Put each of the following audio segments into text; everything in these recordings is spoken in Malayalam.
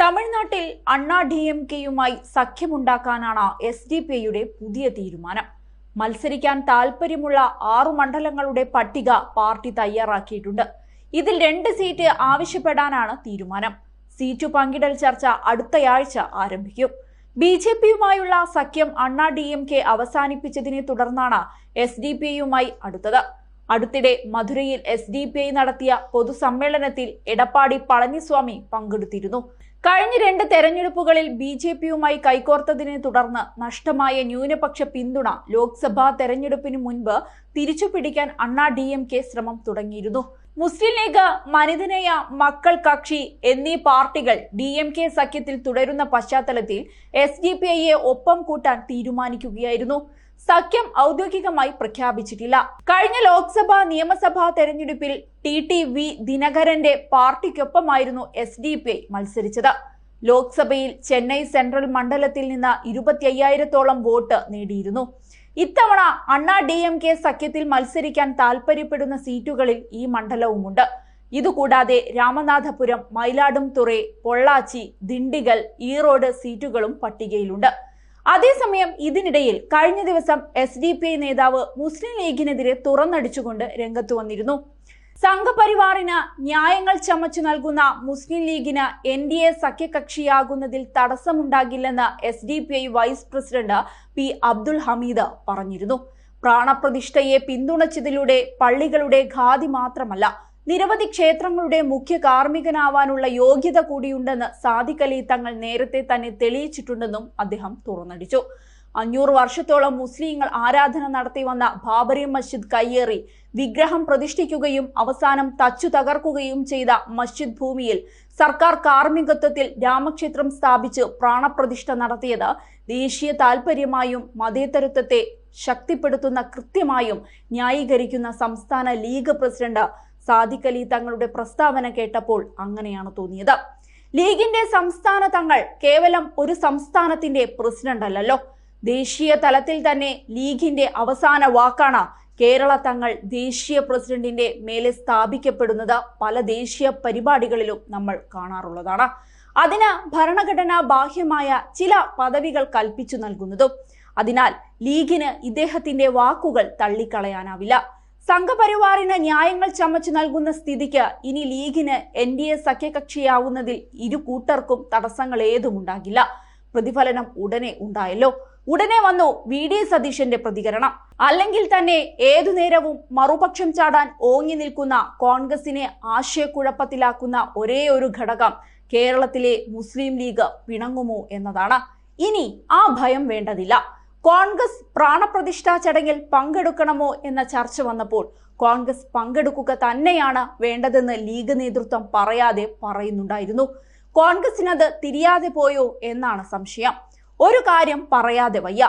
തമിഴ്നാട്ടിൽ അണ്ണാ DMKയുമായി സഖ്യമുണ്ടാക്കാനാണ് SDPIയുടെ പുതിയ തീരുമാനം. മത്സരിക്കാൻ താൽപ്പര്യമുള്ള 6 മണ്ഡലങ്ങളുടെ പട്ടിക പാർട്ടി തയ്യാറാക്കിയിട്ടുണ്ട്. ഇതിൽ 2 സീറ്റ് ആവശ്യപ്പെടാനാണ് തീരുമാനം. സീറ്റു പങ്കിടൽ ചർച്ച അടുത്തയാഴ്ച ആരംഭിക്കും. BJPയുമായുള്ള സഖ്യം അണ്ണാ DMK അവസാനിപ്പിച്ചതിനെ തുടർന്നാണ് SDPIയുമായി അടുത്തത്. അടുത്തിടെ മധുരയിൽ SDPI നടത്തിയ പൊതുസമ്മേളനത്തിൽ എടപ്പാടി പളനിസ്വാമി പങ്കെടുത്തിരുന്നു. കഴിഞ്ഞ 2 തെരഞ്ഞെടുപ്പുകളിൽ BJPയുമായി കൈകോർത്തതിനെ തുടർന്ന് നഷ്ടമായ ന്യൂനപക്ഷ പിന്തുണ ലോക്സഭാ തെരഞ്ഞെടുപ്പിന് മുൻപ് തിരിച്ചുപിടിക്കാൻ അണ്ണാ DMK ശ്രമം തുടങ്ങിയിരുന്നു. മുസ്ലിം ലീഗ്, മനിതനേയ മക്കൾ കക്ഷി എന്നീ പാർട്ടികൾ DMK സഖ്യത്തിൽ തുടരുന്ന പശ്ചാത്തലത്തിൽ SDPIയെ ഒപ്പം കൂട്ടാൻ തീരുമാനിക്കുകയായിരുന്നു. സഖ്യം ഔദ്യോഗികമായി പ്രഖ്യാപിച്ചിട്ടില്ല. കഴിഞ്ഞ ലോക്സഭാ നിയമസഭാ തെരഞ്ഞെടുപ്പിൽ TTV ദിനകരന്റെ പാർട്ടിക്കൊപ്പമായിരുന്നു SDPI മത്സരിച്ചത്. ലോക്സഭയിൽ ചെന്നൈ സെൻട്രൽ മണ്ഡലത്തിൽ നിന്ന് 25,000-ഓളം വോട്ട് നേടിയിരുന്നു. ഇത്തവണ അണ്ണാ DMK സഖ്യത്തിൽ മത്സരിക്കാൻ താൽപര്യപ്പെടുന്ന സീറ്റുകളിൽ ഈ മണ്ഡലവുമുണ്ട്. ഇതുകൂടാതെ രാമനാഥപുരം, മയിലാടുംതുറൈ, പൊള്ളാച്ചി, ദിണ്ടിഗൽ, ഈറോഡ് സീറ്റുകളും പട്ടികയിലുണ്ട്. അതേസമയം ഇതിനിടയിൽ കഴിഞ്ഞ ദിവസം SDPI നേതാവ് മുസ്ലിം ലീഗിനെതിരെ തുറന്നടിച്ചുകൊണ്ട് രംഗത്ത് വന്നിരുന്നു. സംഘപരിവാറിന് ന്യായങ്ങൾ ചമച്ചു നൽകുന്ന മുസ്ലിം ലീഗിന് NDA സഖ്യകക്ഷിയാകുന്നതിൽ തടസ്സമുണ്ടാകില്ലെന്ന് SDPI vice president P. Abdul Hameed പറഞ്ഞിരുന്നു. പ്രാണപ്രതിഷ്ഠയെ പിന്തുണച്ചതിലൂടെ പള്ളികളുടെ ഖാദി മാത്രമല്ല, നിരവധി ക്ഷേത്രങ്ങളുടെ മുഖ്യ കാർമ്മികനാവാനുള്ള യോഗ്യത കൂടിയുണ്ടെന്ന് സാദിഖ് അലി തങ്ങൾ നേരത്തെ തന്നെ തെളിയിച്ചിട്ടുണ്ടെന്നും അദ്ദേഹം തുറന്നടിച്ചു. 500 വർഷത്തോളം മുസ്ലിങ്ങൾ ആരാധന നടത്തി വന്ന ബാബറി മസ്ജിദ് കയ്യേറി വിഗ്രഹം പ്രതിഷ്ഠിക്കുകയും അവസാനം തച്ചു തകർക്കുകയും ചെയ്ത മസ്ജിദ് ഭൂമിയിൽ സർക്കാർ കാർമ്മികത്വത്തിൽ രാമക്ഷേത്രം സ്ഥാപിച്ച് പ്രാണപ്രതിഷ്ഠ നടത്തിയത് ദേശീയ താൽപര്യമായും മതേതരത്വത്തെ ശക്തിപ്പെടുത്തുന്ന കൃത്യമായും ന്യായീകരിക്കുന്ന സംസ്ഥാന ലീഗ് പ്രസിഡന്റ് സാദിഖ് അലി തങ്ങളുടെ പ്രസ്താവന കേട്ടപ്പോൾ അങ്ങനെയാണ് തോന്നിയത്. ലീഗിന്റെ സംസ്ഥാന തങ്ങൾ കേവലം ഒരു സംസ്ഥാനത്തിന്റെ പ്രസിഡന്റ് അല്ലല്ലോ. ദേശീയ തലത്തിൽ തന്നെ ലീഗിന്റെ അവസാന വാക്കാണ് കേരള തങ്ങൾ ദേശീയ പ്രസിഡന്റിന്റെ മേലെ സ്ഥാപിക്കപ്പെടുന്നത് പല ദേശീയ പരിപാടികളിലും നമ്മൾ കാണാറുള്ളതാണ്. അതിന് ഭരണഘടനാ ബാഹ്യമായ ചില പദവികൾ കൽപ്പിച്ചു നൽകുന്നതും. അതിനാൽ ലീഗിന് ഇദ്ദേഹത്തിന്റെ വാക്കുകൾ തള്ളിക്കളയാനാവില്ല. സംഘപരിവാറിന് ന്യായങ്ങൾ ചമച്ചു നൽകുന്ന സ്ഥിതിക്ക് ഇനി ലീഗിന് NDA സഖ്യകക്ഷിയാവുന്നതിൽ ഇരു കൂട്ടർക്കും തടസ്സങ്ങൾ ഏതുമുണ്ടാകില്ല. പ്രതിഫലനം ഉടനെ ഉണ്ടായല്ലോ. ഉടനെ വന്നു VD സതീശന്റെ പ്രതികരണം. അല്ലെങ്കിൽ തന്നെ ഏതു നേരവും മറുപക്ഷം ചാടാൻ ഓങ്ങി നിൽക്കുന്ന കോൺഗ്രസിനെ ആശയക്കുഴപ്പത്തിലാക്കുന്ന ഒരേ ഒരു ഘടകം കേരളത്തിലെ മുസ്ലിം ലീഗ് പിണങ്ങുമോ എന്നതാണ്. ഇനി ആ ഭയം വേണ്ടതില്ല. കോൺഗ്രസ് പ്രാണപ്രതിഷ്ഠാ ചടങ്ങിൽ പങ്കെടുക്കണമോ എന്ന ചർച്ച വന്നപ്പോൾ കോൺഗ്രസ് പങ്കെടുക്കുക തന്നെയാണ് വേണ്ടതെന്ന് ലീഗ് നേതൃത്വം പറയാതെ പറയുന്നുണ്ടായിരുന്നു. കോൺഗ്രസിനത് തിരിയാതെ പോയോ എന്നാണ് സംശയം. ഒരു കാര്യം പറയാതെ വയ്യ.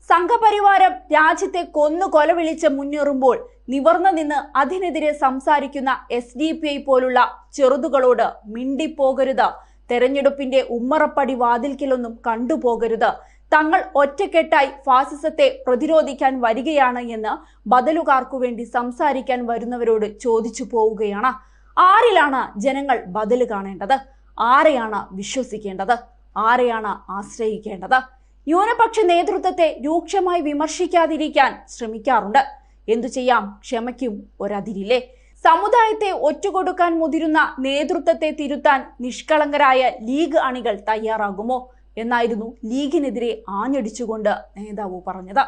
സംഘപരിവാരം രാജ്യത്തെ കൊന്നു കൊലവിളിച്ച് മുന്നേറുമ്പോൾ നിവർന്നു നിന്ന് അതിനെതിരെ സംസാരിക്കുന്ന SDPI പോലുള്ള ചെറുതുകളോട് മിണ്ടിപ്പോകരുത്. തെരഞ്ഞെടുപ്പിന്റെ ഉമ്മറപ്പടി വാതിൽക്കലൊന്നും കണ്ടുപോകരുത്. തങ്ങൾ ഒറ്റക്കെട്ടായി ഫാസിസത്തെ പ്രതിരോധിക്കാൻ വരികയാണ് എന്ന് ബദലുകാർക്കു വേണ്ടി സംസാരിക്കാൻ വരുന്നവരോട് ചോദിച്ചു പോവുകയാണ്. ആരിലാണ് ജനങ്ങൾ ബദല് കാണേണ്ടത്? ആരെയാണ് വിശ്വസിക്കേണ്ടത്? ആരെയാണ് ആശ്രയിക്കേണ്ടത്? ന്യൂനപക്ഷ നേതൃത്വത്തെ രൂക്ഷമായി വിമർശിക്കാതിരിക്കാൻ ശ്രമിക്കാറുണ്ട്. എന്തു ചെയ്യാം, ക്ഷമയ്ക്കും ഒരതിരില്ലേ? സമുദായത്തെ ഒറ്റുകൊടുക്കാൻ മുതിരുന്ന നേതൃത്വത്തെ തിരുത്താൻ നിഷ്കളങ്കരായ ലീഗ് അണികൾ തയ്യാറാകുമോ എന്നായിരുന്നു ലീഗിനെതിരെ ആഞ്ഞടിച്ചുകൊണ്ട് നേതാവ് പറഞ്ഞത്.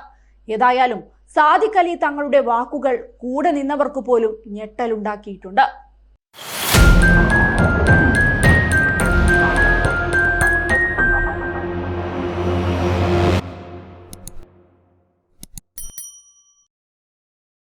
ഏതായാലും സാദിഖ് അലി തങ്ങളുടെ വാക്കുകൾ കൂടെ നിന്നവർക്ക് പോലും ഞെട്ടലുണ്ടാക്കിയിട്ടുണ്ട്.